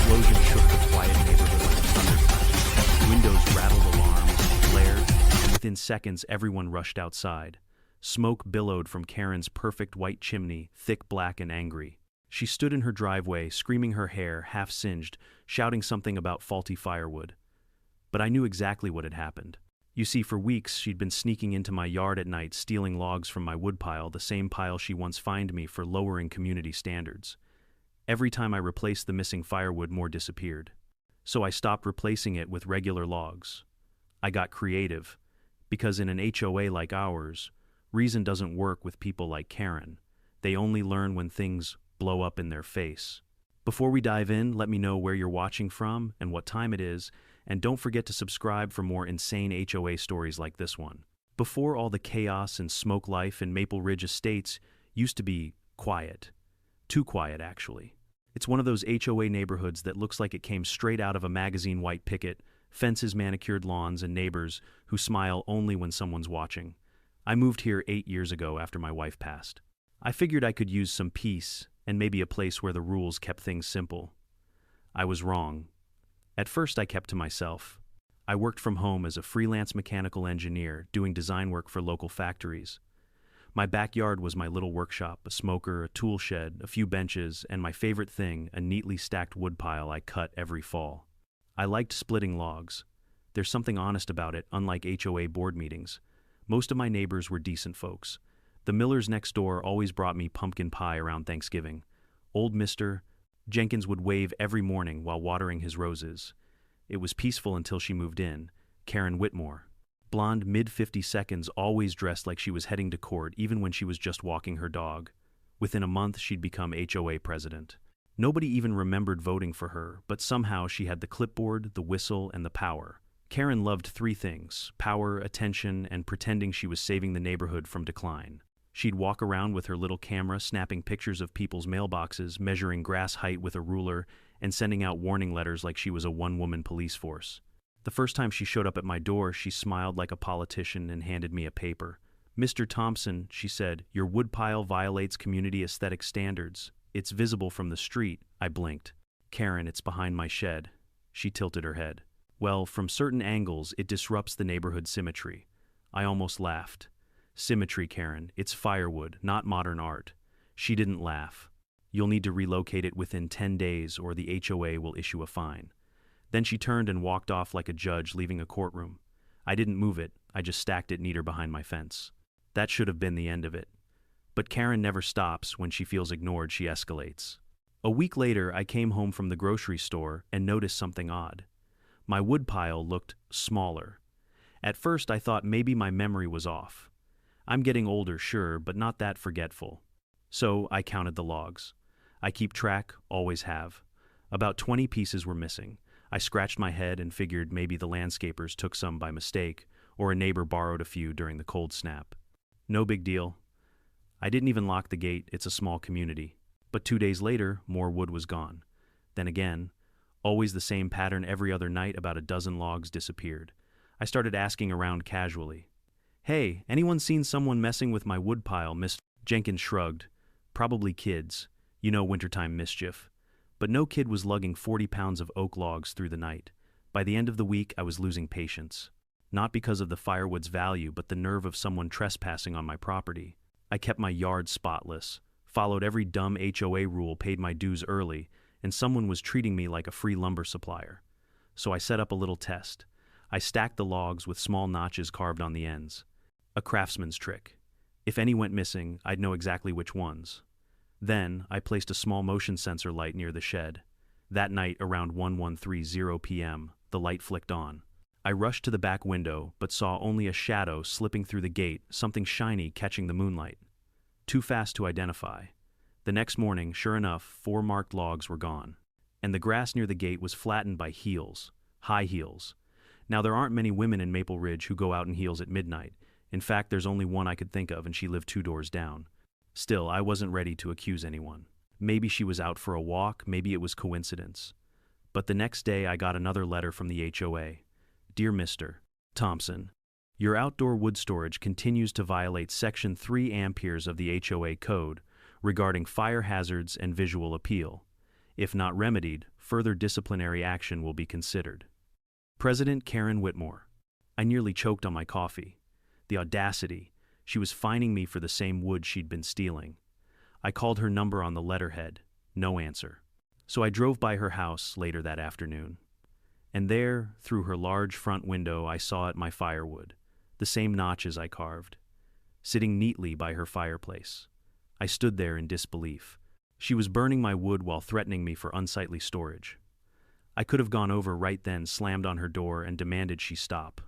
explosion shook the quiet neighborhood like a thunderclap. Windows rattled, alarms blared, and within seconds everyone rushed outside. Smoke billowed from Karen's perfect white chimney, thick, black, and angry. She stood in her driveway, screaming, her hair half singed, shouting something about faulty firewood. But I knew exactly what had happened. You see, for weeks she'd been sneaking into my yard at night, stealing logs from my woodpile, the same pile she once fined me for lowering community standards. Every time I replaced the missing firewood, more disappeared. So I stopped replacing it with regular logs. I got creative, because in an HOA like ours, reason doesn't work with people like Karen. They only learn when things blow up in their face. Before we dive in, let me know where you're watching from and what time it is, and don't forget to subscribe for more insane HOA stories like this one. Before all the chaos and smoke, life in Maple Ridge Estates used to be quiet. Too quiet, actually. It's one of those HOA neighborhoods that looks like it came straight out of a magazine. White picket, fences, manicured lawns, and neighbors who smile only when someone's watching. I moved here 8 years ago after my wife passed. I figured I could use some peace and maybe a place where the rules kept things simple. I was wrong. At first I kept to myself. I worked from home as a freelance mechanical engineer, doing design work for local factories. My backyard was my little workshop, a smoker, a tool shed, a few benches, and my favorite thing, a neatly stacked woodpile I cut every fall. I liked splitting logs. There's something honest about it, unlike HOA board meetings. Most of my neighbors were decent folks. The Millers next door always brought me pumpkin pie around Thanksgiving. Old Mr. Jenkins would wave every morning while watering his roses. It was peaceful until she moved in, Karen Whitmore. Blonde, mid-50 seconds, always dressed like she was heading to court, even when she was just walking her dog. Within a month, she'd become HOA president. Nobody even remembered voting for her, but somehow she had the clipboard, the whistle, and the power. Karen loved 3 things: power, attention, and pretending she was saving the neighborhood from decline. She'd walk around with her little camera, snapping pictures of people's mailboxes, measuring grass height with a ruler, and sending out warning letters like she was a one-woman police force. The first time she showed up at my door, she smiled like a politician and handed me a paper. "Mr. Thompson," she said, "your woodpile violates community aesthetic standards. It's visible from the street." I blinked. "Karen, it's behind my shed." She tilted her head. "Well, from certain angles, it disrupts the neighborhood symmetry." I almost laughed. "Symmetry, Karen. It's firewood, not modern art." She didn't laugh. "You'll need to relocate it within 10 days or the HOA will issue a fine." Then she turned and walked off like a judge leaving a courtroom. I didn't move it, I just stacked it neater behind my fence. That should have been the end of it. But Karen never stops. When she feels ignored, she escalates. A week later, I came home from the grocery store and noticed something odd. My woodpile looked smaller. At first, I thought maybe my memory was off. I'm getting older, sure, but not that forgetful. So I counted the logs. I keep track, always have. About 20 pieces were missing. I scratched my head and figured maybe the landscapers took some by mistake, or a neighbor borrowed a few during the cold snap. No big deal. I didn't even lock the gate, it's a small community. But 2 days later, more wood was gone. Then again, always the same pattern. Every other night, about a dozen logs disappeared. I started asking around casually. "Hey, anyone seen someone messing with my woodpile?" Miss Jenkins shrugged. "Probably kids. You know, wintertime mischief." But no kid was lugging 40 pounds of oak logs through the night. By the end of the week, I was losing patience. Not because of the firewood's value, but the nerve of someone trespassing on my property. I kept my yard spotless, followed every dumb HOA rule, paid my dues early, and someone was treating me like a free lumber supplier. So I set up a little test. I stacked the logs with small notches carved on the ends. A craftsman's trick. If any went missing, I'd know exactly which ones. Then, I placed a small motion sensor light near the shed. That night, around 1130 p.m., the light flicked on. I rushed to the back window, but saw only a shadow slipping through the gate, something shiny catching the moonlight. Too fast to identify. The next morning, sure enough, 4 marked logs were gone. And the grass near the gate was flattened by heels. High heels. Now, there aren't many women in Maple Ridge who go out in heels at midnight. In fact, there's only one I could think of, and she lived 2 doors down. Still, I wasn't ready to accuse anyone. Maybe she was out for a walk, maybe it was coincidence. But the next day I got another letter from the HOA. "Dear Mr. Thompson, your outdoor wood storage continues to violate Section 3 amperes of the HOA code regarding fire hazards and visual appeal. If not remedied, further disciplinary action will be considered. President Karen Whitmore. I nearly choked on my coffee. The audacity. She was fining me for the same wood she'd been stealing. I called her number on the letterhead. No answer. So I drove by her house later that afternoon. And there, through her large front window, I saw my firewood, the same notches I carved, sitting neatly by her fireplace. I stood there in disbelief. She was burning my wood while threatening me for unsightly storage. I could have gone over right then, slammed on her door, and demanded she stop.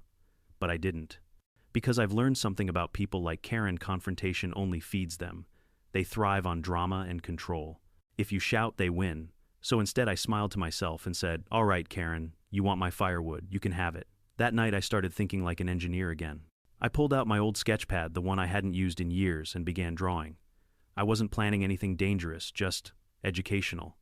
But I didn't. Because I've learned something about people like Karen: confrontation only feeds them. They thrive on drama and control. If you shout, they win. So instead I smiled to myself and said, "All right, Karen, you want my firewood, you can have it." That night I started thinking like an engineer again. I pulled out my old sketch pad, the one I hadn't used in years, and began drawing. I wasn't planning anything dangerous, just educational.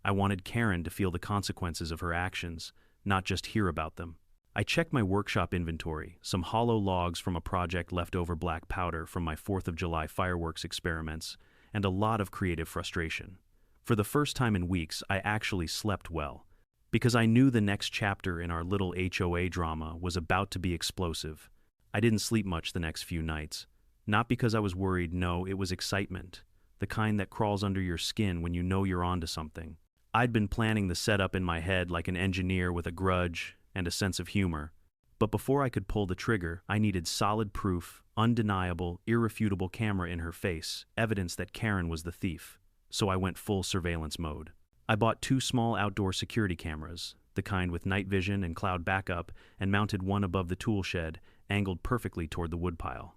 I wanted Karen to feel the consequences of her actions, not just hear about them. I checked my workshop inventory, some hollow logs from a project, leftover black powder from my 4th of July fireworks experiments, and a lot of creative frustration. For the first time in weeks, I actually slept well, because I knew the next chapter in our little HOA drama was about to be explosive. I didn't sleep much the next few nights. Not because I was worried, no, it was excitement, the kind that crawls under your skin when you know you're onto something. I'd been planning the setup in my head like an engineer with a grudge and a sense of humor. But before I could pull the trigger, I needed solid proof, undeniable, irrefutable camera in her face, evidence that Karen was the thief. So I went full surveillance mode. I bought 2 small outdoor security cameras, the kind with night vision and cloud backup, and mounted one above the tool shed, angled perfectly toward the woodpile.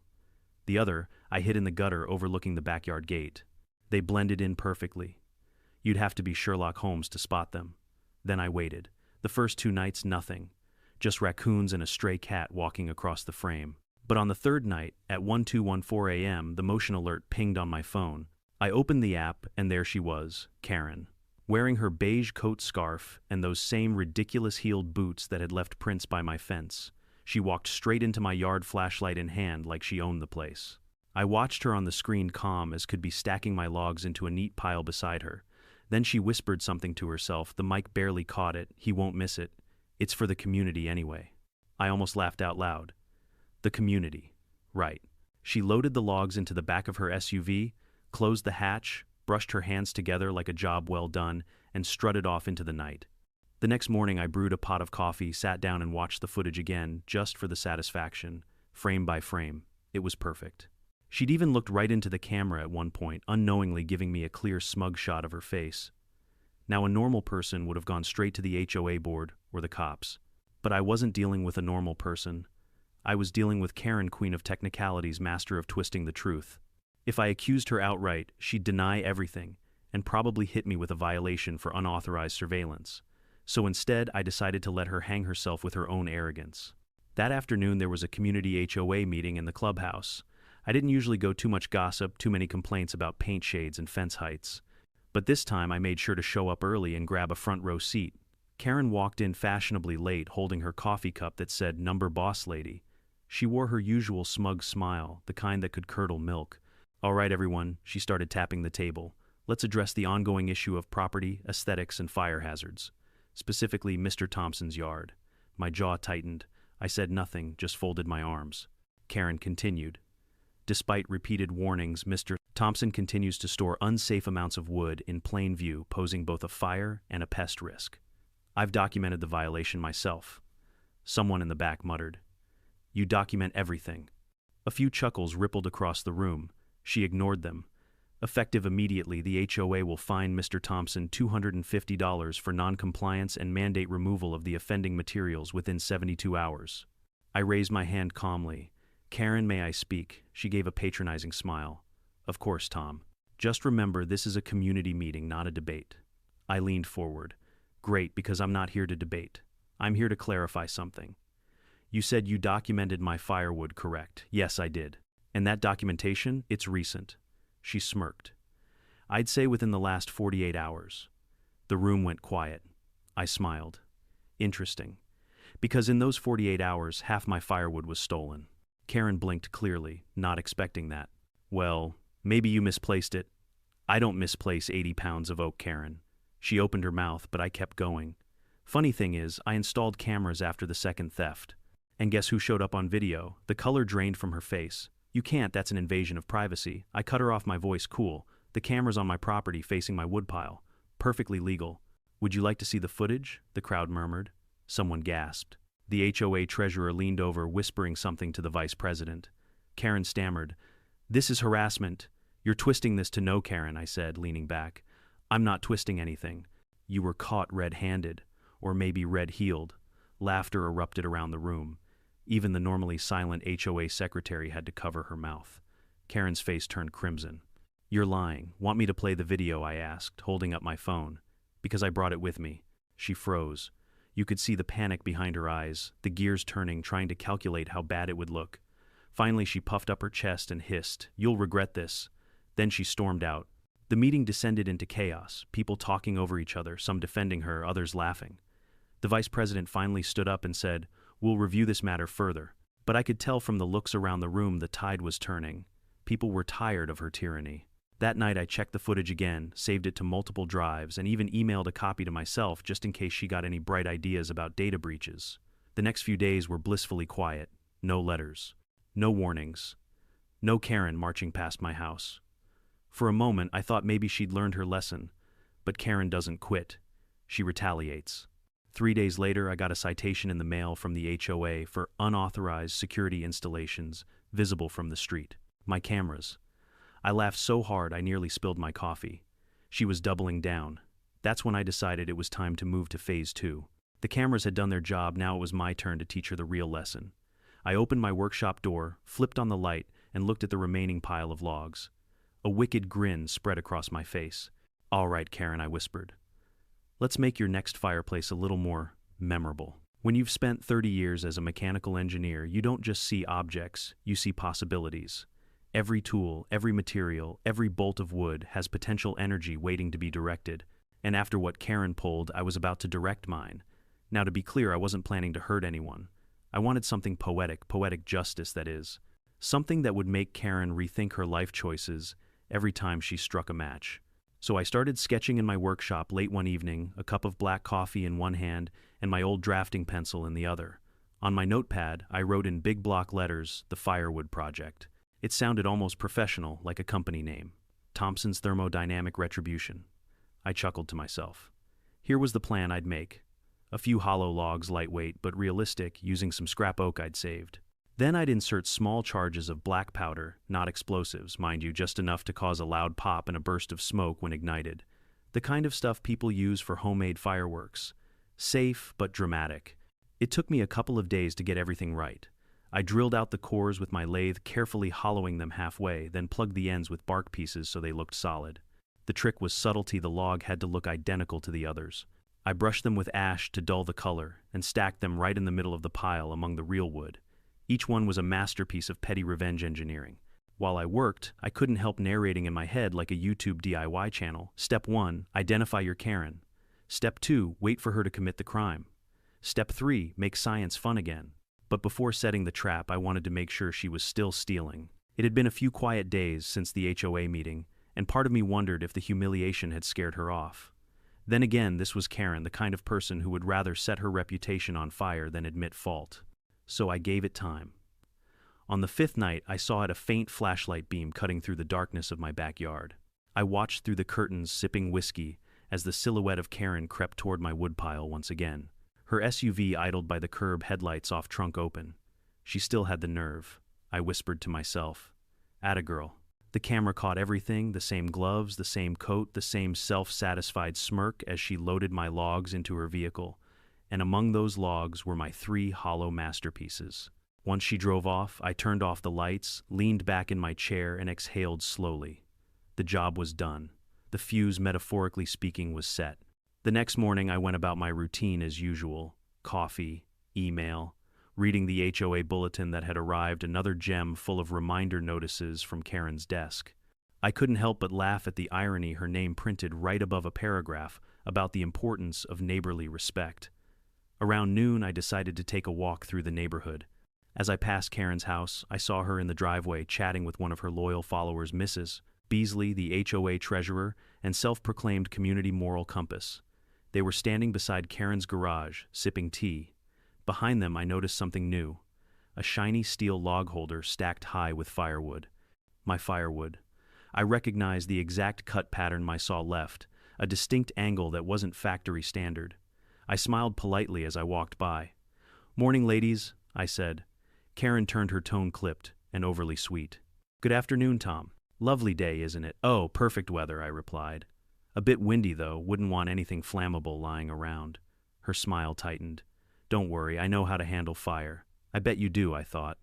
The other I hid in the gutter overlooking the backyard gate. They blended in perfectly. You'd have to be Sherlock Holmes to spot them. Then I waited. The first 2 nights, nothing. Just raccoons and a stray cat walking across the frame. But on the 3rd night, at 12:14 a.m., the motion alert pinged on my phone. I opened the app, and there she was, Karen, wearing her beige coat scarf and those same ridiculous heeled boots that had left prints by my fence. She walked straight into my yard, flashlight in hand, like she owned the place. I watched her on the screen, calm as could be, stacking my logs into a neat pile beside her. Then she whispered something to herself. The mic barely caught it. "He won't miss it. It's for the community anyway." I almost laughed out loud. The community. Right. She loaded the logs into the back of her SUV, closed the hatch, brushed her hands together like a job well done, and strutted off into the night. The next morning I brewed a pot of coffee, sat down and watched the footage again, just for the satisfaction, frame by frame. It was perfect. She'd even looked right into the camera at one point, unknowingly giving me a clear, smug shot of her face. Now, a normal person would have gone straight to the HOA board or the cops. But I wasn't dealing with a normal person. I was dealing with Karen, queen of technicalities, master of twisting the truth. If I accused her outright, she'd deny everything, and probably hit me with a violation for unauthorized surveillance. So instead, I decided to let her hang herself with her own arrogance. That afternoon, there was a community HOA meeting in the clubhouse. I didn't usually go too much gossip, too many complaints about paint shades and fence heights. But this time I made sure to show up early and grab a front row seat. Karen walked in fashionably late, holding her coffee cup that said "Number Boss Lady." She wore her usual smug smile, the kind that could curdle milk. "All right, everyone," she started, tapping the table. "Let's address the ongoing issue of property, aesthetics, and fire hazards. Specifically, Mr. Thompson's yard." My jaw tightened. I said nothing, just folded my arms. Karen continued. "Despite repeated warnings, Mr. Thompson continues to store unsafe amounts of wood in plain view, posing both a fire and a pest risk. I've documented the violation myself." Someone in the back muttered, "You document everything." A few chuckles rippled across the room. She ignored them. "Effective immediately, the HOA will fine Mr. Thompson $250 for non-compliance and mandate removal of the offending materials within 72 hours. I raised my hand calmly. "Karen, may I speak?" She gave a patronizing smile. "Of course, Tom. Just remember, this is a community meeting, not a debate." I leaned forward. "Great, because I'm not here to debate. I'm here to clarify something. You said you documented my firewood, correct?" "Yes, I did. And that documentation, it's recent." She smirked. "I'd say within the last 48 hours. The room went quiet. I smiled. "Interesting. Because in those 48 hours, half my firewood was stolen." Karen blinked clearly, not expecting that. "Well, maybe you misplaced it." "I don't misplace 80 pounds of oak, Karen. She opened her mouth, but I kept going. Funny thing is, I installed cameras after the second theft. And guess who showed up on video? The color drained from her face. You can't, that's an invasion of privacy. I cut her off, my voice cool. The camera's on my property facing my woodpile. Perfectly legal. Would you like to see the footage? The crowd murmured. Someone gasped. The HOA treasurer leaned over, whispering something to the vice president. Karen stammered. This is harassment. You're twisting this to no, Karen, I said, leaning back. I'm not twisting anything. You were caught red-handed, or maybe red-heeled. Laughter erupted around the room. Even the normally silent HOA secretary had to cover her mouth. Karen's face turned crimson. You're lying. Want me to play the video? I asked, holding up my phone. Because I brought it with me. She froze. You could see the panic behind her eyes, the gears turning, trying to calculate how bad it would look. Finally, she puffed up her chest and hissed, "You'll regret this." Then she stormed out. The meeting descended into chaos, people talking over each other, some defending her, others laughing. The vice president finally stood up and said, "We'll review this matter further." But I could tell from the looks around the room the tide was turning. People were tired of her tyranny. That night I checked the footage again, saved it to multiple drives, and even emailed a copy to myself just in case she got any bright ideas about data breaches. The next few days were blissfully quiet. No letters. No warnings. No Karen marching past my house. For a moment I thought maybe she'd learned her lesson. But Karen doesn't quit. She retaliates. 3 days later I got a citation in the mail from the HOA for unauthorized security installations visible from the street. My cameras. I laughed so hard I nearly spilled my coffee. She was doubling down. That's when I decided it was time to move to phase 2. The cameras had done their job, now it was my turn to teach her the real lesson. I opened my workshop door, flipped on the light, and looked at the remaining pile of logs. A wicked grin spread across my face. "All right, Karen," I whispered. "Let's make your next fireplace a little more memorable." When you've spent 30 years as a mechanical engineer, you don't just see objects, you see possibilities. Every tool, every material, every bolt of wood has potential energy waiting to be directed. And after what Karen pulled, I was about to direct mine. Now, to be clear, I wasn't planning to hurt anyone. I wanted something poetic justice, that is. Something that would make Karen rethink her life choices every time she struck a match. So I started sketching in my workshop late one evening, a cup of black coffee in one hand and my old drafting pencil in the other. On my notepad, I wrote in big block letters, "The Firewood Project." It sounded almost professional, like a company name. Thompson's Thermodynamic Retribution. I chuckled to myself. Here was the plan I'd make. A few hollow logs, lightweight but realistic, using some scrap oak I'd saved. Then I'd insert small charges of black powder, not explosives, mind you, just enough to cause a loud pop and a burst of smoke when ignited. The kind of stuff people use for homemade fireworks. Safe but dramatic. It took me a couple of days to get everything right. I drilled out the cores with my lathe, carefully hollowing them halfway, then plugged the ends with bark pieces so they looked solid. The trick was subtlety. The log had to look identical to the others. I brushed them with ash to dull the color, and stacked them right in the middle of the pile among the real wood. Each one was a masterpiece of petty revenge engineering. While I worked, I couldn't help narrating in my head like a YouTube DIY channel. Step 1, identify your Karen. Step 2, wait for her to commit the crime. Step 3, make science fun again. But before setting the trap, I wanted to make sure she was still stealing. It had been a few quiet days since the HOA meeting, and part of me wondered if the humiliation had scared her off. Then again, this was Karen, the kind of person who would rather set her reputation on fire than admit fault. So I gave it time. On the 5th night, I saw a faint flashlight beam cutting through the darkness of my backyard. I watched through the curtains, sipping whiskey, as the silhouette of Karen crept toward my woodpile once again. Her SUV idled by the curb, headlights off, trunk open. She still had the nerve. I whispered to myself. "Atta girl." The camera caught everything, the same gloves, the same coat, the same self-satisfied smirk as she loaded my logs into her vehicle. And among those logs were my 3 hollow masterpieces. Once she drove off, I turned off the lights, leaned back in my chair, and exhaled slowly. The job was done. The fuse, metaphorically speaking, was set. The next morning, I went about my routine as usual. Coffee, email, reading the HOA bulletin that had arrived, another gem full of reminder notices from Karen's desk. I couldn't help but laugh at the irony, her name printed right above a paragraph about the importance of neighborly respect. Around noon, I decided to take a walk through the neighborhood. As I passed Karen's house, I saw her in the driveway chatting with one of her loyal followers, Mrs. Beasley, the HOA treasurer, and self-proclaimed community moral compass. They were standing beside Karen's garage, sipping tea. Behind them, I noticed something new. A shiny steel log holder stacked high with firewood. My firewood. I recognized the exact cut pattern my saw left, a distinct angle that wasn't factory standard. I smiled politely as I walked by. "Morning, ladies," I said. Karen turned her tone clipped and overly sweet. "Good afternoon, Tom. Lovely day, isn't it?" "Oh, perfect weather," I replied. "A bit windy, though. Wouldn't want anything flammable lying around." Her smile tightened. "Don't worry, I know how to handle fire." "I bet you do," I thought.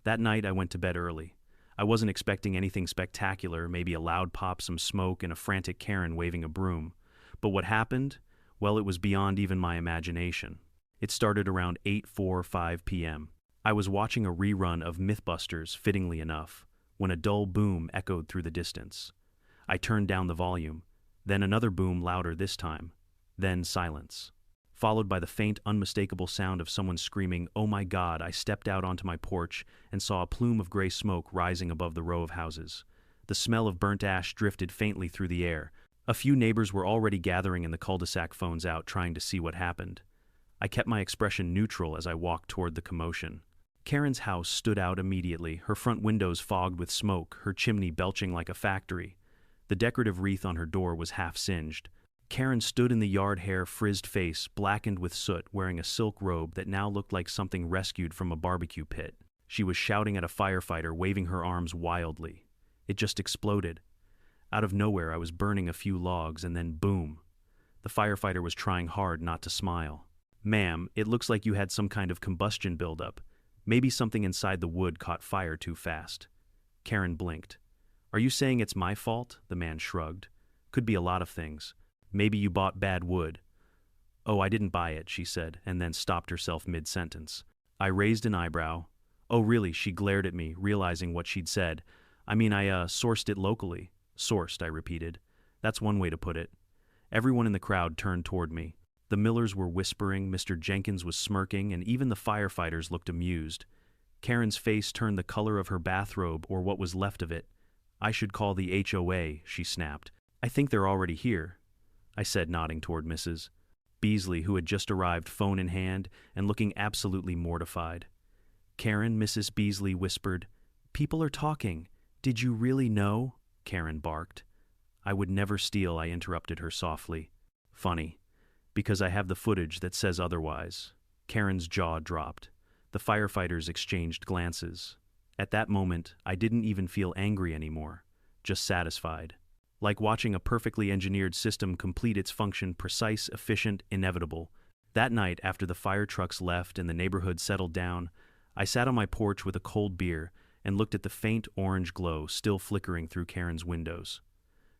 That night, I went to bed early. I wasn't expecting anything spectacular, maybe a loud pop, some smoke, and a frantic Karen waving a broom. But what happened? Well, it was beyond even my imagination. It started around 8:45 p.m. I was watching a rerun of Mythbusters, fittingly enough, when a dull boom echoed through the distance. I turned down the volume, then another boom louder this time, then silence. Followed by the faint, unmistakable sound of someone screaming, "Oh my God!" I stepped out onto my porch and saw a plume of gray smoke rising above the row of houses. The smell of burnt ash drifted faintly through the air. A few neighbors were already gathering in the cul-de-sac, phones out, trying to see what happened. I kept my expression neutral as I walked toward the commotion. Karen's house stood out immediately, her front windows fogged with smoke, her chimney belching like a factory. The decorative wreath on her door was half singed. Karen stood in the yard, hair frizzed, face blackened with soot, wearing a silk robe that now looked like something rescued from a barbecue pit. She was shouting at a firefighter, waving her arms wildly. It just exploded. Out of nowhere, I was burning a few logs, and then boom. The firefighter was trying hard not to smile. "Ma'am, it looks like you had some kind of combustion buildup. Maybe something inside the wood caught fire too fast." Karen blinked. "Are you saying it's my fault?" The man shrugged. "Could be a lot of things. Maybe you bought bad wood." "Oh, I didn't buy it," she said, and then stopped herself mid-sentence. I raised an eyebrow. "Oh, really?" She glared at me, realizing what she'd said. "I mean, I sourced it locally." "Sourced," I repeated. "That's one way to put it." Everyone in the crowd turned toward me. The Millers were whispering, Mr. Jenkins was smirking, and even the firefighters looked amused. Karen's face turned the color of her bathrobe, or what was left of it. "I should call the HOA," she snapped. "I think they're already here," I said, nodding toward Mrs. Beasley, who had just arrived, phone in hand, and looking absolutely mortified. "Karen," Mrs. Beasley whispered, "people are talking. Did you really know?" Karen barked. "I would never steal," I interrupted her softly. "Funny. Because I have the footage that says otherwise." Karen's jaw dropped. The firefighters exchanged glances. At that moment, I didn't even feel angry anymore, just satisfied. Like watching a perfectly engineered system complete its function, precise, efficient, inevitable. That night, after the fire trucks left and the neighborhood settled down, I sat on my porch with a cold beer and looked at the faint orange glow still flickering through Karen's windows.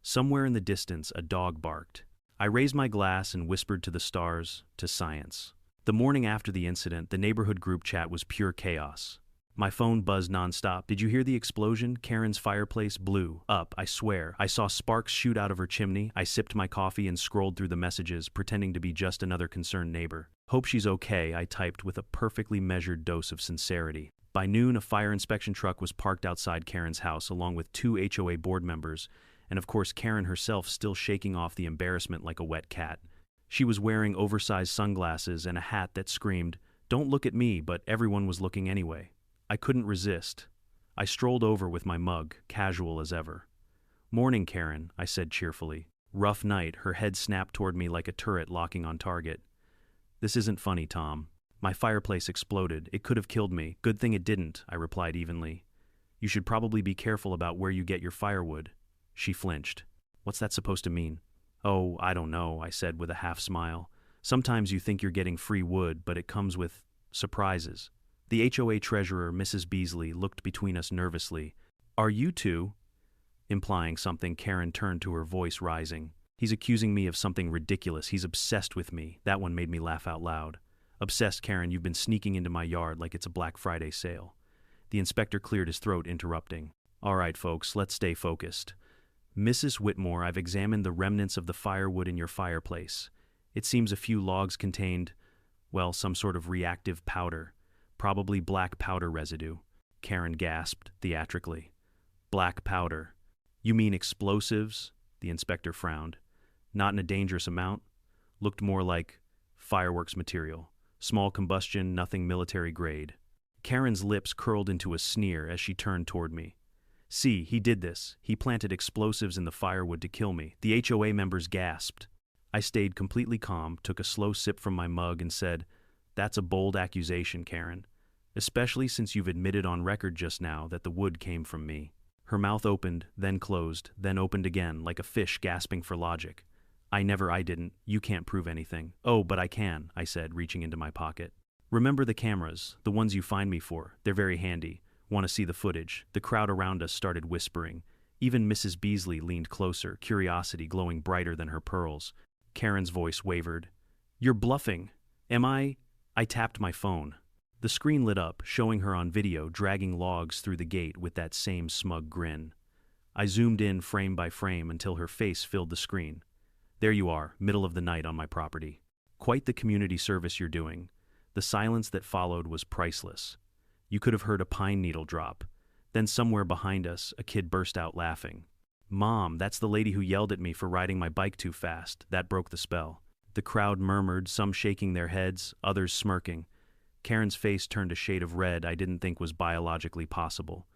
Somewhere in the distance, a dog barked. I raised my glass and whispered to the stars, to science. The morning after the incident, the neighborhood group chat was pure chaos. My phone buzzed nonstop. "Did you hear the explosion? Karen's fireplace blew up, I swear. I saw sparks shoot out of her chimney." I sipped my coffee and scrolled through the messages, pretending to be just another concerned neighbor. "Hope she's okay," I typed with a perfectly measured dose of sincerity. By noon, a fire inspection truck was parked outside Karen's house, along with 2 HOA board members, and of course Karen herself still shaking off the embarrassment like a wet cat. She was wearing oversized sunglasses and a hat that screamed, "Don't look at me," but everyone was looking anyway. I couldn't resist. I strolled over with my mug, casual as ever. "Morning, Karen," I said cheerfully. "Rough night." Her head snapped toward me like a turret locking on target. "This isn't funny, Tom. My fireplace exploded. It could have killed me. Good thing it didn't," I replied evenly. "You should probably be careful about where you get your firewood." She flinched. "What's that supposed to mean?" "Oh, I don't know," I said with a half smile. "Sometimes you think you're getting free wood, but it comes with surprises." The HOA treasurer, Mrs. Beasley, looked between us nervously. "Are you two?" Implying something, Karen turned to her, voice rising. "He's accusing me of something ridiculous. He's obsessed with me." That one made me laugh out loud. "Obsessed, Karen, you've been sneaking into my yard like it's a Black Friday sale." The inspector cleared his throat, interrupting. "All right, folks, let's stay focused. Mrs. Whitmore, I've examined the remnants of the firewood in your fireplace. It seems a few logs contained, well, some sort of reactive powder. Probably black powder residue." Karen gasped theatrically. "Black powder." You mean explosives? The inspector frowned. Not in a dangerous amount. Looked more like fireworks material. Small combustion, nothing military grade. Karen's lips curled into a sneer as she turned toward me. See, he did this. He planted explosives in the firewood to kill me. The HOA members gasped. I stayed completely calm, took a slow sip from my mug and said, "That's a bold accusation, Karen. Especially since you've admitted on record just now that the wood came from me." Her mouth opened, then closed, then opened again, like a fish gasping for logic. I didn't. You can't prove anything." "Oh, but I can," I said, reaching into my pocket. "Remember the cameras, the ones you find me for. They're very handy. Want to see the footage?" The crowd around us started whispering. Even Mrs. Beasley leaned closer, curiosity glowing brighter than her pearls. Karen's voice wavered. "You're bluffing." "Am I?" I tapped my phone. The screen lit up, showing her on video dragging logs through the gate with that same smug grin. I zoomed in frame by frame until her face filled the screen. "There you are, middle of the night on my property. Quite the community service you're doing." The silence that followed was priceless. You could have heard a pine needle drop. Then somewhere behind us, a kid burst out laughing. "Mom, that's the lady who yelled at me for riding my bike too fast." That broke the spell. The crowd murmured, some shaking their heads, others smirking. Karen's face turned a shade of red I didn't think was biologically possible.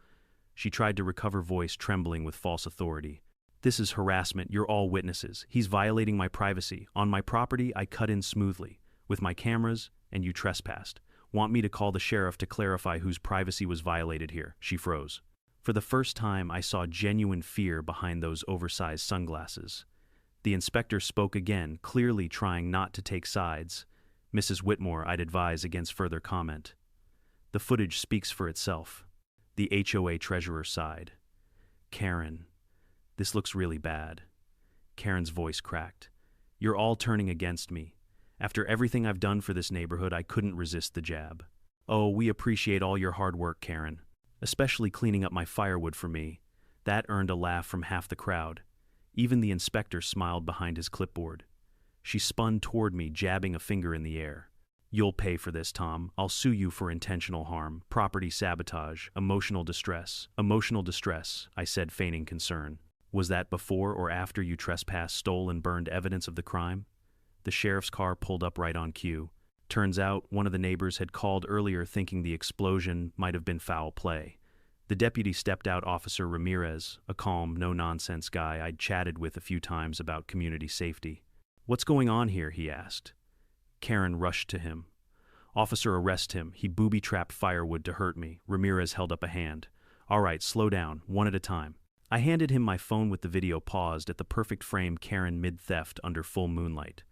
She tried to recover voice, trembling with false authority. "This is harassment. You're all witnesses. He's violating my privacy. On my property, I cut in smoothly, with my cameras, and you trespassed. Want me to call the sheriff to clarify whose privacy was violated here?" She froze. For the first time, I saw genuine fear behind those oversized sunglasses. The inspector spoke again, clearly trying not to take sides. "Mrs. Whitmore, I'd advise against further comment. The footage speaks for itself." The HOA treasurer sighed. "Karen, this looks really bad." Karen's voice cracked. "You're all turning against me. After everything I've done for this neighborhood, I couldn't resist the jab." "Oh, we appreciate all your hard work, Karen. Especially cleaning up my firewood for me." That earned a laugh from half the crowd. Even the inspector smiled behind his clipboard. She spun toward me, jabbing a finger in the air. "You'll pay for this, Tom. I'll sue you for intentional harm, property sabotage, emotional distress." "Emotional distress," I said, feigning concern. "Was that before or after you trespassed, stole, and burned evidence of the crime?" The sheriff's car pulled up right on cue. Turns out one of the neighbors had called earlier thinking the explosion might have been foul play. The deputy stepped out, Officer Ramirez, a calm, no-nonsense guy I'd chatted with a few times about community safety. "What's going on here?" he asked. Karen rushed to him. "Officer, arrest him. He booby-trapped Firewood to hurt me." Ramirez held up a hand. "All right, slow down, one at a time." I handed him my phone with the video paused at the perfect frame Karen mid-theft under full moonlight.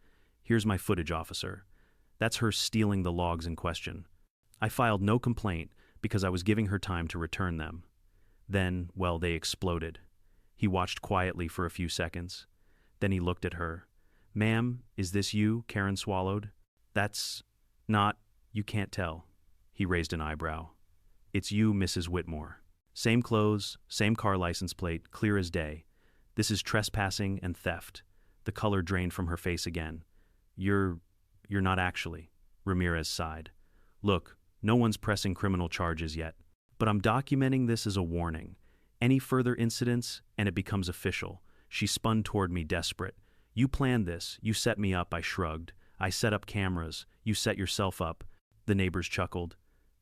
"Here's my footage, officer. That's her stealing the logs in question." I filed no complaint because I was giving her time to return them. Then, well, they exploded. He watched quietly for a few seconds. Then he looked at her. "Ma'am, is this you?" Karen swallowed. "That's not, you can't tell." He raised an eyebrow. "It's you, Mrs. Whitmore. Same clothes, same car license plate, clear as day. This is trespassing and theft." The color drained from her face again. You're not actually." Ramirez sighed. "Look, no one's pressing criminal charges yet, but I'm documenting this as a warning. Any further incidents, and it becomes official." She spun toward me, desperate. "You planned this. You set me up." I shrugged. "I set up cameras. You set yourself up." The neighbors chuckled.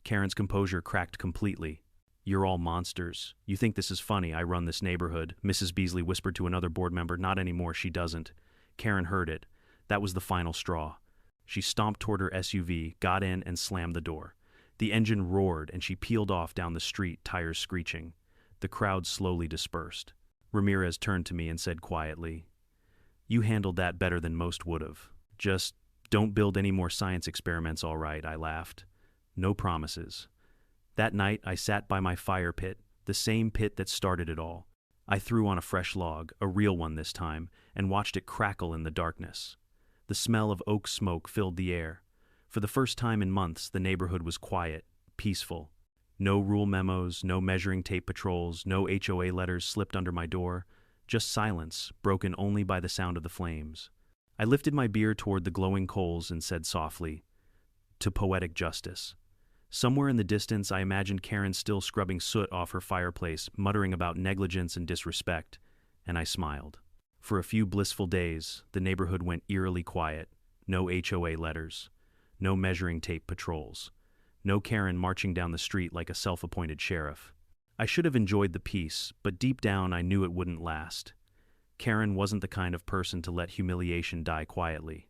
Karen's composure cracked completely. "You're all monsters. You think this is funny? I run this neighborhood." Mrs. Beasley whispered to another board member. "Not anymore, she doesn't." Karen heard it. That was the final straw. She stomped toward her SUV, got in, and slammed the door. The engine roared, and she peeled off down the street, tires screeching. The crowd slowly dispersed. Ramirez turned to me and said quietly, "You handled that better than most would have. Just don't build any more science experiments, all right?" I laughed. "No promises." That night, I sat by my fire pit, the same pit that started it all. I threw on a fresh log, a real one this time, and watched it crackle in the darkness. The smell of oak smoke filled the air. For the first time in months, the neighborhood was quiet, peaceful. No rule memos, no measuring tape patrols, no HOA letters slipped under my door. Just silence, broken only by the sound of the flames. I lifted my beer toward the glowing coals and said softly, "To poetic justice." Somewhere in the distance, I imagined Karen still scrubbing soot off her fireplace, muttering about negligence and disrespect, and I smiled. For a few blissful days, the neighborhood went eerily quiet. No HOA letters. No measuring tape patrols. No Karen marching down the street like a self-appointed sheriff. I should have enjoyed the peace, but deep down I knew it wouldn't last. Karen wasn't the kind of person to let humiliation die quietly.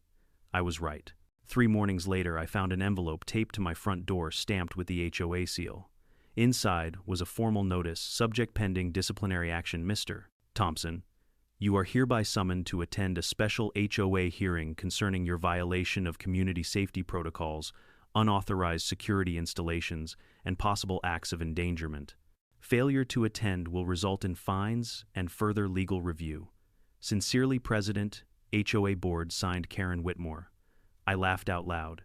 I was right. 3 mornings later, I found an envelope taped to my front door stamped with the HOA seal. Inside was a formal notice, subject pending disciplinary action. Mr. Thompson, you are hereby summoned to attend a special HOA hearing concerning your violation of community safety protocols, unauthorized security installations, and possible acts of endangerment. Failure to attend will result in fines and further legal review. Sincerely, President, HOA Board, signed Karen Whitmore. I laughed out loud.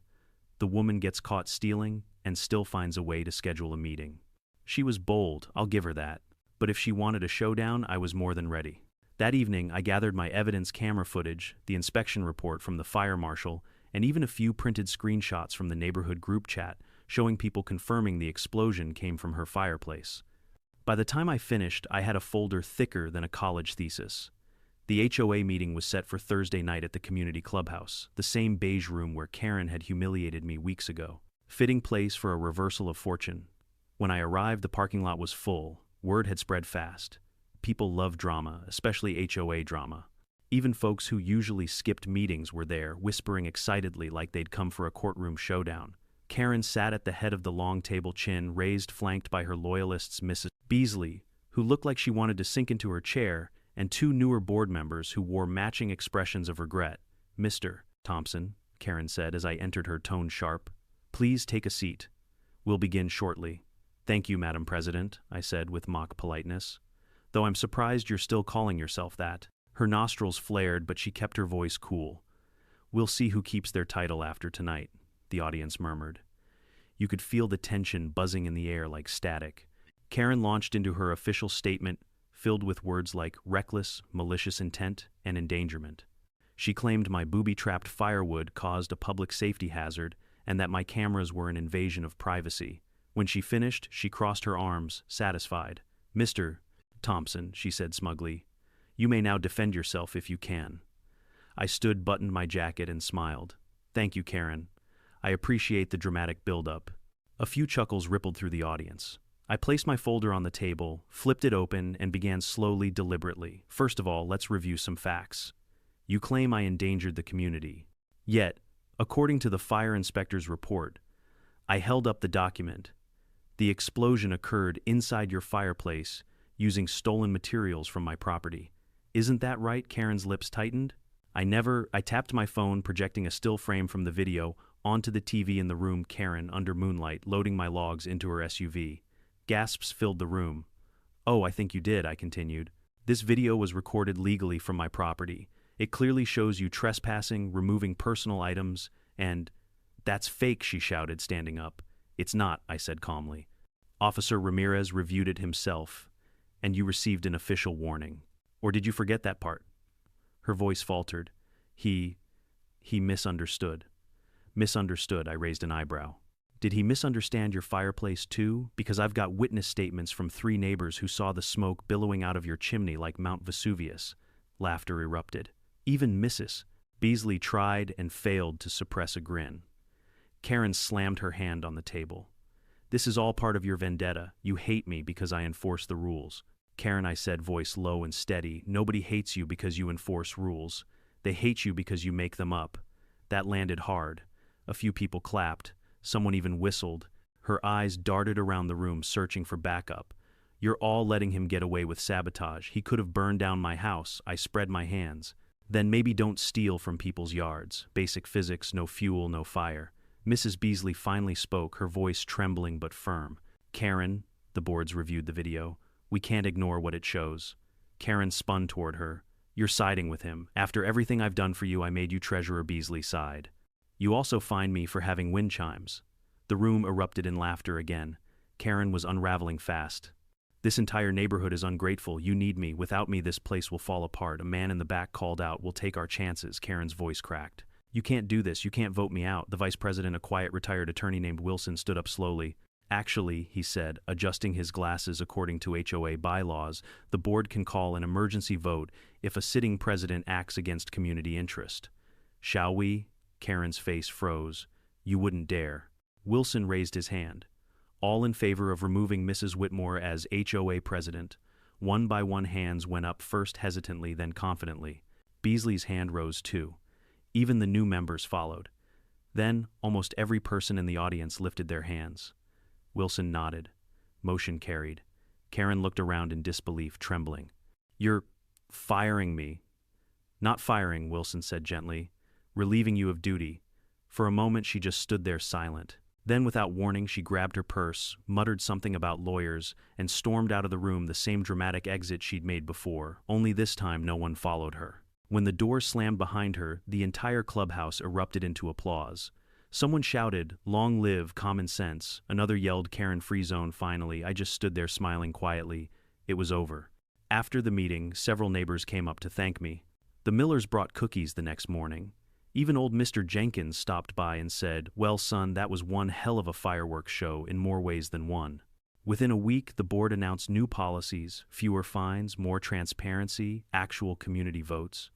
The woman gets caught stealing and still finds a way to schedule a meeting. She was bold, I'll give her that. But if she wanted a showdown, I was more than ready. That evening, I gathered my evidence, camera footage, the inspection report from the fire marshal, and even a few printed screenshots from the neighborhood group chat showing people confirming the explosion came from her fireplace. By the time I finished, I had a folder thicker than a college thesis. The HOA meeting was set for Thursday night at the community clubhouse, the same beige room where Karen had humiliated me weeks ago. Fitting place for a reversal of fortune. When I arrived, the parking lot was full. Word had spread fast. People love drama, especially HOA drama. Even folks who usually skipped meetings were there, whispering excitedly like they'd come for a courtroom showdown. Karen sat at the head of the long table, chin raised, flanked by her loyalists, Mrs. Beasley, who looked like she wanted to sink into her chair, and 2 newer board members who wore matching expressions of regret. Mr. Thompson, Karen said as I entered, her tone sharp. Please take a seat. We'll begin shortly. Thank you, Madam President, I said with mock politeness. Though I'm surprised you're still calling yourself that. Her nostrils flared, but she kept her voice cool. We'll see who keeps their title after tonight, the audience murmured. You could feel the tension buzzing in the air like static. Karen launched into her official statement, filled with words like reckless, malicious intent, and endangerment. She claimed my booby-trapped firewood caused a public safety hazard and that my cameras were an invasion of privacy. When she finished, she crossed her arms, satisfied. Mr. Thompson, she said smugly, you may now defend yourself if you can. I stood, buttoned my jacket, and smiled. Thank you, Karen. I appreciate the dramatic build-up. A few chuckles rippled through the audience. I placed my folder on the table, flipped it open, and began slowly, deliberately. First of all, let's review some facts. You claim I endangered the community. Yet, according to the fire inspector's report, I held up the document. The explosion occurred inside your fireplace using stolen materials from my property. Isn't that right? Karen's lips tightened. I tapped my phone, projecting a still frame from the video onto the TV in the room. Karen, under moonlight, loading my logs into her SUV. Gasps filled the room. Oh, I think you did, I continued. This video was recorded legally from my property. It clearly shows you trespassing, removing personal items, and... That's fake, she shouted, standing up. It's not, I said calmly. Officer Ramirez reviewed it himself, and you received an official warning. Or did you forget that part? Her voice faltered. He misunderstood. Misunderstood, I raised an eyebrow. Did he misunderstand your fireplace too? Because I've got witness statements from 3 neighbors who saw the smoke billowing out of your chimney like Mount Vesuvius. Laughter erupted. Even Mrs. Beasley tried and failed to suppress a grin. Karen slammed her hand on the table. This is all part of your vendetta. You hate me because I enforce the rules. Karen, I said, voice low and steady, nobody hates you because you enforce rules. They hate you because you make them up. That landed hard. A few people clapped. Someone even whistled. Her eyes darted around the room, searching for backup. You're all letting him get away with sabotage. He could have burned down my house. I spread my hands. Then maybe don't steal from people's yards. Basic physics, no fuel, no fire. Mrs. Beasley finally spoke, her voice trembling but firm. Karen, the boards reviewed the video. We can't ignore what it shows. Karen spun toward her. You're siding with him. After everything I've done for you, I made you Treasurer. Beasley sighed. You also fined me for having wind chimes. The room erupted in laughter again. Karen was unraveling fast. This entire neighborhood is ungrateful. You need me. Without me, this place will fall apart. A man in the back called out, We'll take our chances. Karen's voice cracked. "You can't do this. You can't vote me out." The vice president, a quiet retired attorney named Wilson, stood up slowly. "Actually," he said, adjusting his glasses according to HOA bylaws, "the board can call an emergency vote if a sitting president acts against community interest." "Shall we?" Karen's face froze. "You wouldn't dare." Wilson raised his hand. "All in favor of removing Mrs. Whitmore as HOA president?" One by one hands went up, first hesitantly, then confidently. Beasley's hand rose too. Even the new members followed. Then, almost every person in the audience lifted their hands. Wilson nodded. Motion carried. Karen looked around in disbelief, trembling. "You're firing me." "Not firing," Wilson said gently. "Relieving you of duty." For a moment she just stood there silent. Then, without warning, she grabbed her purse, muttered something about lawyers, and stormed out of the room, the same dramatic exit she'd made before, only this time no one followed her. When the door slammed behind her, the entire clubhouse erupted into applause. Someone shouted, "Long live common sense." Another yelled, "Karen free zone, finally." I just stood there smiling quietly. It was over. After the meeting, several neighbors came up to thank me. The Millers brought cookies the next morning. Even old Mr. Jenkins stopped by and said, "Well, son, that was one hell of a fireworks show in more ways than one." Within a week, the board announced new policies, fewer fines, more transparency, actual community votes.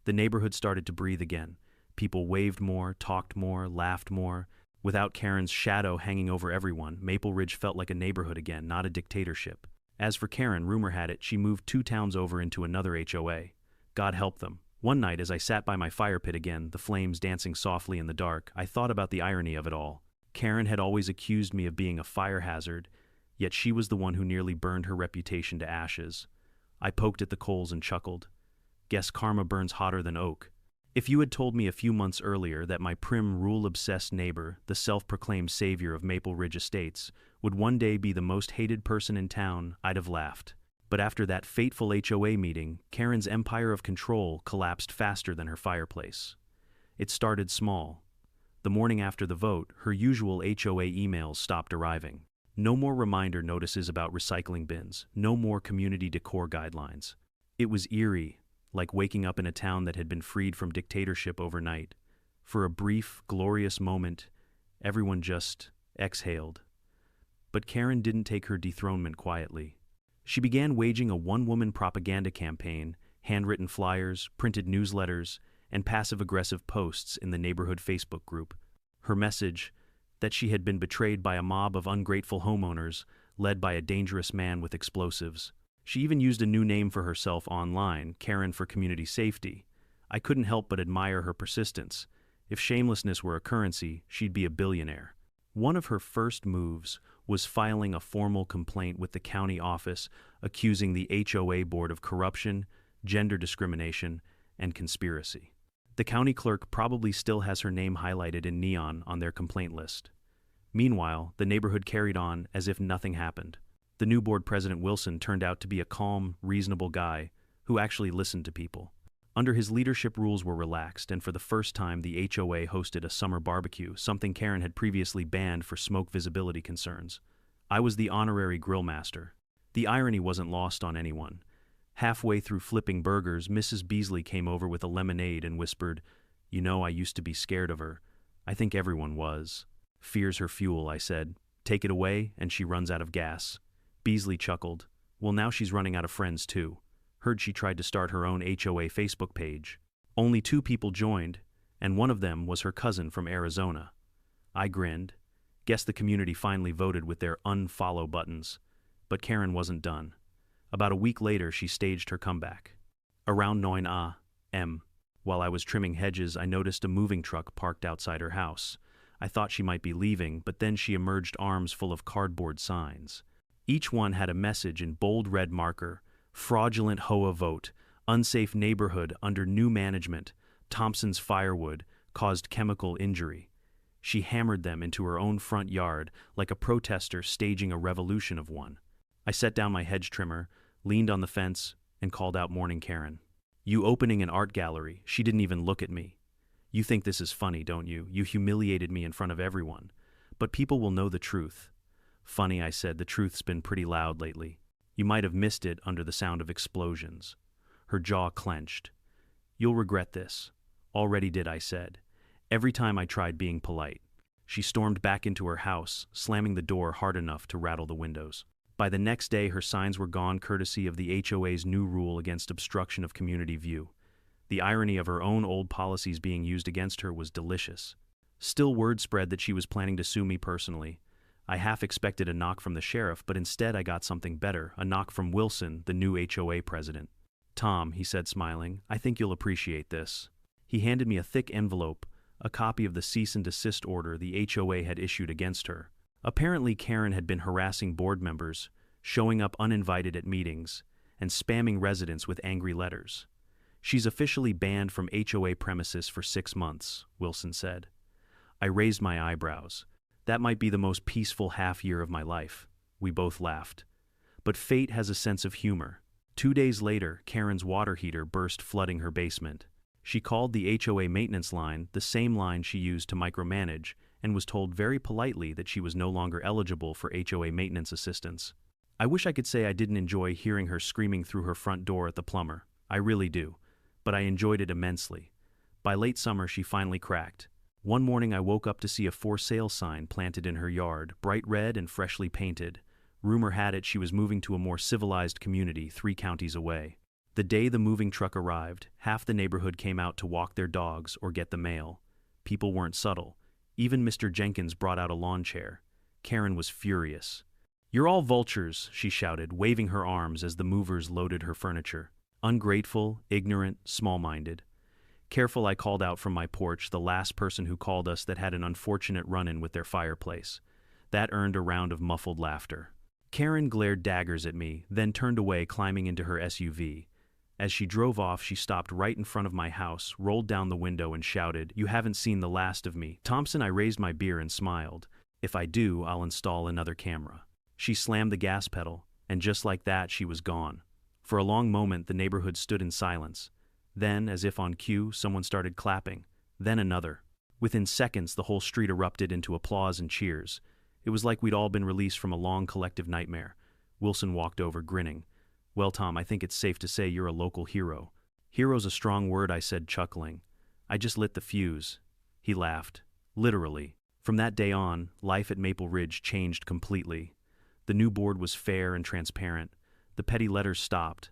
The neighborhood started to breathe again. People waved more, talked more, laughed more. Without Karen's shadow hanging over everyone, Maple Ridge felt like a neighborhood again, not a dictatorship. As for Karen, rumor had it she moved 2 towns over into another HOA. God help them. One night, as I sat by my fire pit again, the flames dancing softly in the dark, I thought about the irony of it all. Karen had always accused me of being a fire hazard, yet she was the one who nearly burned her reputation to ashes. I poked at the coals and chuckled. Guess karma burns hotter than oak. If you had told me a few months earlier that my prim, rule-obsessed neighbor, the self-proclaimed savior of Maple Ridge Estates, would one day be the most hated person in town, I'd have laughed. But after that fateful HOA meeting, Karen's empire of control collapsed faster than her fireplace. It started small. The morning after the vote, her usual HOA emails stopped arriving. No more reminder notices about recycling bins, no more community decor guidelines. It was eerie, like waking up in a town that had been freed from dictatorship overnight. For a brief, glorious moment, everyone just exhaled. But Karen didn't take her dethronement quietly. She began waging a one-woman propaganda campaign, handwritten flyers, printed newsletters, and passive-aggressive posts in the neighborhood Facebook group. Her message, that she had been betrayed by a mob of ungrateful homeowners, led by a dangerous man with explosives. She even used a new name for herself online, Karen for Community Safety. I couldn't help but admire her persistence. If shamelessness were a currency, she'd be a billionaire. One of her first moves was filing a formal complaint with the county office accusing the HOA board of corruption, gender discrimination, and conspiracy. The county clerk probably still has her name highlighted in neon on their complaint list. Meanwhile, the neighborhood carried on as if nothing happened. The new board president, Wilson, turned out to be a calm, reasonable guy who actually listened to people. Under his leadership, rules were relaxed, and for the first time the HOA hosted a summer barbecue, something Karen had previously banned for smoke visibility concerns. I was the honorary grill master. The irony wasn't lost on anyone. Halfway through flipping burgers, Mrs. Beasley came over with a lemonade and whispered, "You know, I used to be scared of her. I think everyone was." "Fear's her fuel," I said. "Take it away, and she runs out of gas." Beasley chuckled. "Well, now she's running out of friends, too. Heard she tried to start her own HOA Facebook page. Only 2 people joined, and one of them was her cousin from Arizona." I grinned. Guess the community finally voted with their unfollow buttons. But Karen wasn't done. About a week later, she staged her comeback. Around 9 a.m., while I was trimming hedges, I noticed a moving truck parked outside her house. I thought she might be leaving, but then she emerged, arms full of cardboard signs. Each one had a message in bold red marker: fraudulent HOA vote, unsafe neighborhood under new management, Thompson's Firewood, caused chemical injury. She hammered them into her own front yard like a protester staging a revolution of one. I set down my hedge trimmer, leaned on the fence, and called out Morning Karen. "You opening an art gallery?" She didn't even look at me. "You think this is funny, don't you? You humiliated me in front of everyone. But people will know the truth." "Funny," I said. "The truth's been pretty loud lately. You might have missed it under the sound of explosions." Her jaw clenched. "You'll regret this." "Already did," I said. every time I tried being polite. She stormed back into her house, slamming the door hard enough to rattle the windows. By the next day, her signs were gone courtesy of the HOA's new rule against obstruction of community view. The irony of her own old policies being used against her was delicious. Still, word spread that she was planning to sue me personally. I half expected a knock from the sheriff, but instead I got something better, a knock from Wilson, the new HOA president. "Tom," he said smiling, "I think you'll appreciate this." He handed me a thick envelope, a copy of the cease and desist order the HOA had issued against her. Apparently Karen had been harassing board members, showing up uninvited at meetings, and spamming residents with angry letters. "She's officially banned from HOA premises for 6 months, Wilson said. I raised my eyebrows. That might be the most peaceful half-year of my life. We both laughed. But fate has a sense of humor. 2 days later, Karen's water heater burst, flooding her basement. She called the HOA maintenance line, the same line she used to micromanage, and was told very politely that she was no longer eligible for HOA maintenance assistance. I wish I could say I didn't enjoy hearing her screaming through her front door at the plumber. I really do. But I enjoyed it immensely. By late summer, she finally cracked. One morning I woke up to see a for sale sign planted in her yard, bright red and freshly painted. Rumor had it she was moving to a more civilized community 3 counties away. The day the moving truck arrived, half the neighborhood came out to walk their dogs or get the mail. People weren't subtle. Even Mr. Jenkins brought out a lawn chair. Karen was furious. "You're all vultures," she shouted, waving her arms as the movers loaded her furniture. Ungrateful, ignorant, small-minded. Careful, I called out from my porch, the last person who called us that had an unfortunate run-in with their fireplace. That earned a round of muffled laughter. Karen glared daggers at me, then turned away, climbing into her SUV. As she drove off, she stopped right in front of my house, rolled down the window and shouted, "You haven't seen the last of me, Thompson." I raised my beer and smiled. "If I do, I'll install another camera." She slammed the gas pedal, and just like that, she was gone. For a long moment, the neighborhood stood in silence. Then, as if on cue, someone started clapping. Then another. Within seconds, the whole street erupted into applause and cheers. It was like we'd all been released from a long collective nightmare. Wilson walked over, grinning. "Well, Tom, I think it's safe to say you're a local hero." "Hero's a strong word," I said, chuckling. "I just lit the fuse." He laughed. "Literally." From that day on, life at Maple Ridge changed completely. The new board was fair and transparent. The petty letters stopped.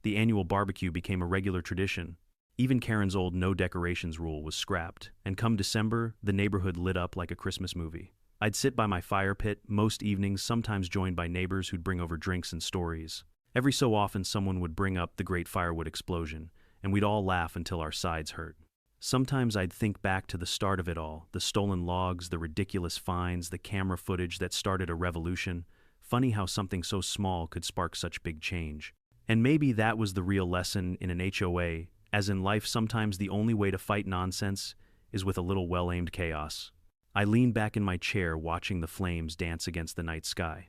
The annual barbecue became a regular tradition. Even Karen's old no decorations rule was scrapped, and come December, the neighborhood lit up like a Christmas movie. I'd sit by my fire pit most evenings, sometimes joined by neighbors who'd bring over drinks and stories. Every so often, someone would bring up the great Firewood explosion, and we'd all laugh until our sides hurt. Sometimes I'd think back to the start of it all, the stolen logs, the ridiculous fines, the camera footage that started a revolution. Funny how something so small could spark such big change. And maybe that was the real lesson in an HOA, as in life sometimes the only way to fight nonsense is with a little well-aimed chaos. I leaned back in my chair, watching the flames dance against the night sky.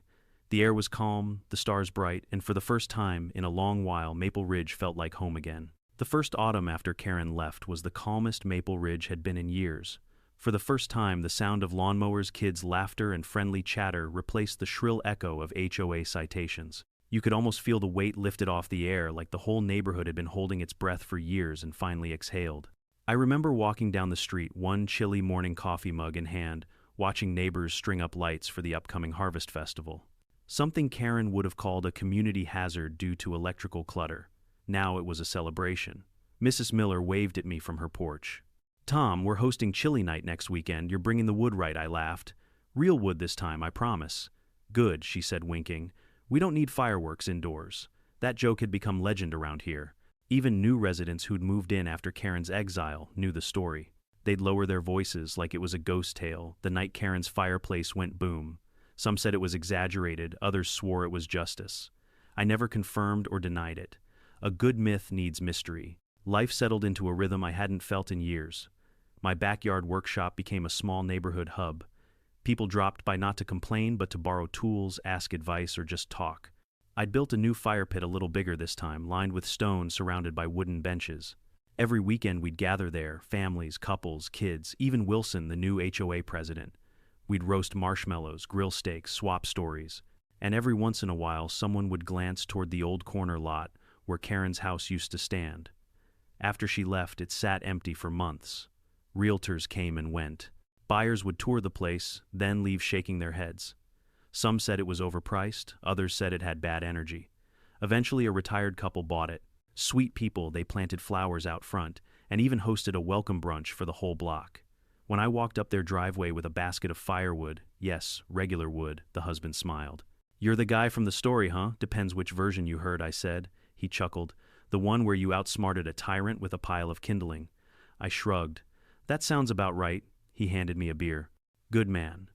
The air was calm, the stars bright, and for the first time in a long while, Maple Ridge felt like home again. The first autumn after Karen left was the calmest Maple Ridge had been in years. For the first time, the sound of lawnmowers, kids' laughter, and friendly chatter replaced the shrill echo of HOA citations. You could almost feel the weight lifted off the air, like the whole neighborhood had been holding its breath for years and finally exhaled. I remember walking down the street, one chilly morning coffee mug in hand, watching neighbors string up lights for the upcoming Harvest Festival. Something Karen would have called a community hazard due to electrical clutter. Now it was a celebration. Mrs. Miller waved at me from her porch. "Tom, we're hosting chili night next weekend. You're bringing the wood, right?" I laughed. "Real wood this time, I promise." "Good," she said, winking. "We don't need fireworks indoors." That joke had become legend around here. Even new residents who'd moved in after Karen's exile knew the story. They'd lower their voices like it was a ghost tale the night Karen's fireplace went boom. Some said it was exaggerated, others swore it was justice. I never confirmed or denied it. A good myth needs mystery. Life settled into a rhythm I hadn't felt in years. My backyard workshop became a small neighborhood hub. People dropped by not to complain, but to borrow tools, ask advice, or just talk. I'd built a new fire pit a little bigger this time, lined with stone surrounded by wooden benches. Every weekend we'd gather there, families, couples, kids, even Wilson, the new HOA president. We'd roast marshmallows, grill steaks, swap stories. And every once in a while, someone would glance toward the old corner lot where Karen's house used to stand. After she left, it sat empty for months. Realtors came and went. Buyers would tour the place, then leave shaking their heads. Some said it was overpriced, others said it had bad energy. Eventually, a retired couple bought it. Sweet people, they planted flowers out front, and even hosted a welcome brunch for the whole block. When I walked up their driveway with a basket of firewood, yes, regular wood, the husband smiled. "You're the guy from the story, huh? Depends which version you heard," I said. He chuckled. "The one where you outsmarted a tyrant with a pile of kindling." I shrugged. "That sounds about right." He handed me a beer. "Good man.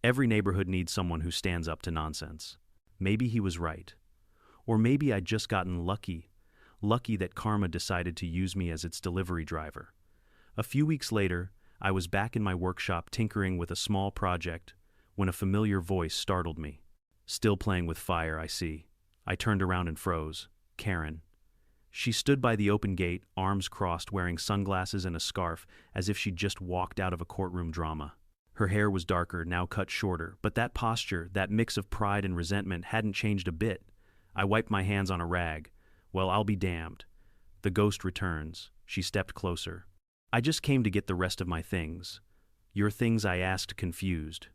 Every neighborhood needs someone who stands up to nonsense." Maybe he was right. Or maybe I'd just gotten lucky. Lucky that karma decided to use me as its delivery driver. A few weeks later, I was back in my workshop tinkering with a small project when a familiar voice startled me. "Still playing with fire, I see." I turned around and froze. Karen. She stood by the open gate, arms crossed, wearing sunglasses and a scarf, as if she'd just walked out of a courtroom drama. Her hair was darker, now cut shorter, but that posture, that mix of pride and resentment, hadn't changed a bit. I wiped my hands on a rag. "Well, I'll be damned." The ghost returns. She stepped closer. "I just came to get the rest of my things." "Your things?" I asked, confused.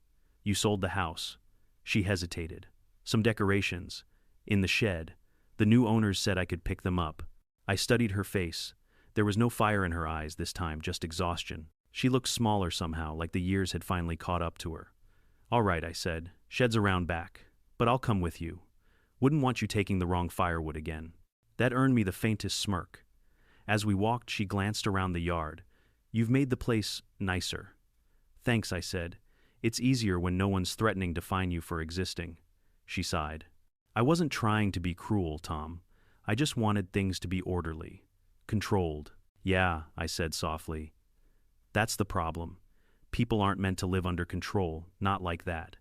"You sold the house." She hesitated. "Some decorations. In the shed. The new owners said I could pick them up." I studied her face. There was no fire in her eyes this time, just exhaustion. She looked smaller somehow, like the years had finally caught up to her. "All right," I said. "Shed's around back. But I'll come with you. Wouldn't want you taking the wrong firewood again." That earned me the faintest smirk. As we walked, she glanced around the yard. "You've made the place nicer." "Thanks," I said. "It's easier when no one's threatening to fine you for existing." She sighed. "I wasn't trying to be cruel, Tom. I just wanted things to be orderly. Controlled." "Yeah," I said softly. "That's the problem. People aren't meant to live under control, not like that.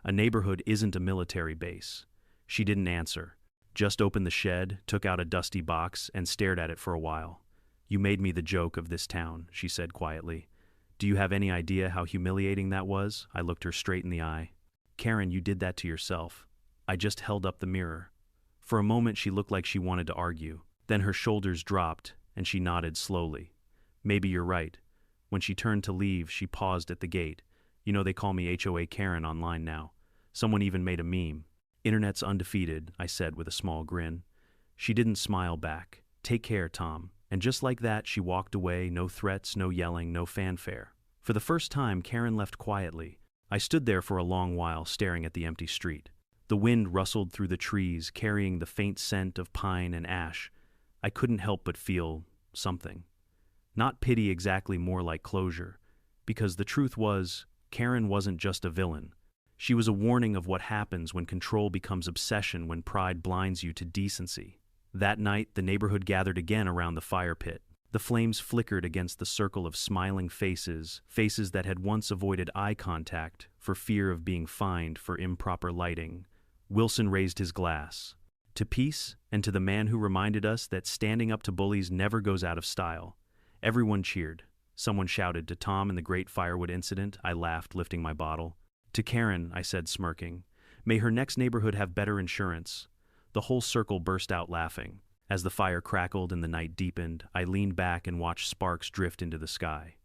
A neighborhood isn't a military base." She didn't answer. Just opened the shed, took out a dusty box, and stared at it for a while. "You made me the joke of this town," she said quietly. "Do you have any idea how humiliating that was?" I looked her straight in the eye. "Karen, you did that to yourself." I just held up the mirror. For a moment she looked like she wanted to argue. Then her shoulders dropped, and she nodded slowly. "Maybe you're right." When she turned to leave, she paused at the gate. "You know they call me HOA Karen online now. Someone even made a meme." "Internet's undefeated," I said with a small grin. She didn't smile back. "Take care, Tom." And just like that, she walked away, no threats, no yelling, no fanfare. For the first time, Karen left quietly. I stood there for a long while, staring at the empty street. The wind rustled through the trees, carrying the faint scent of pine and ash. I couldn't help but feel something. Not pity exactly, more like closure. Because the truth was, Karen wasn't just a villain. She was a warning of what happens when control becomes obsession, when pride blinds you to decency. That night, the neighborhood gathered again around the fire pit. The flames flickered against the circle of smiling faces, faces that had once avoided eye contact for fear of being fined for improper lighting. Wilson raised his glass. "To peace, and to the man who reminded us that standing up to bullies never goes out of style." Everyone cheered. Someone shouted, "To Tom in the Great Firewood Incident." I laughed, lifting my bottle. "To Karen," I said, smirking. "May her next neighborhood have better insurance." The whole circle burst out laughing. As the fire crackled and the night deepened, I leaned back and watched sparks drift into the sky.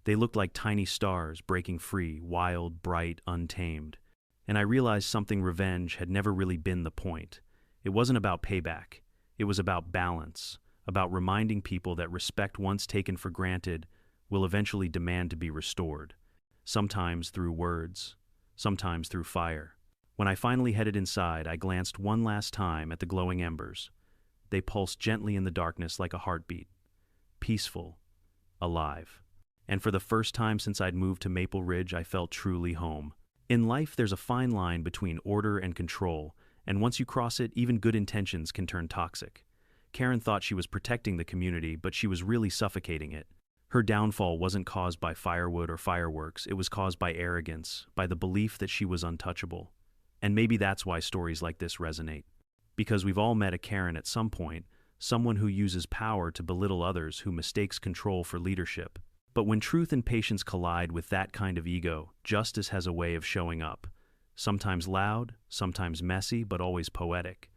They looked like tiny stars breaking free, wild, bright, untamed. And I realized something: revenge had never really been the point. It wasn't about payback. It was about balance, about reminding people that respect once taken for granted will eventually demand to be restored. Sometimes through words, sometimes through fire. When I finally headed inside, I glanced one last time at the glowing embers. They pulsed gently in the darkness like a heartbeat. Peaceful, alive. And for the first time since I'd moved to Maple Ridge, I felt truly home. In life, there's a fine line between order and control, and once you cross it, even good intentions can turn toxic. Karen thought she was protecting the community, but she was really suffocating it. Her downfall wasn't caused by firewood or fireworks. It was caused by arrogance, by the belief that she was untouchable. And maybe that's why stories like this resonate. Because we've all met a Karen at some point, someone who uses power to belittle others, who mistakes control for leadership. But when truth and patience collide with that kind of ego, justice has a way of showing up. Sometimes loud, sometimes messy, but always poetic.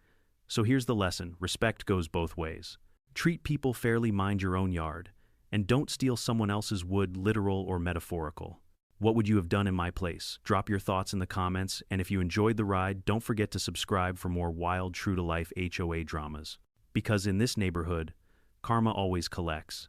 So here's the lesson: respect goes both ways. Treat people fairly, mind your own yard, And don't steal someone else's wood, literal or metaphorical. What would you have done in my place? Drop your thoughts in the comments, and if you enjoyed the ride, don't forget to subscribe for more wild, true-to-life HOA dramas. Because in this neighborhood, karma always collects.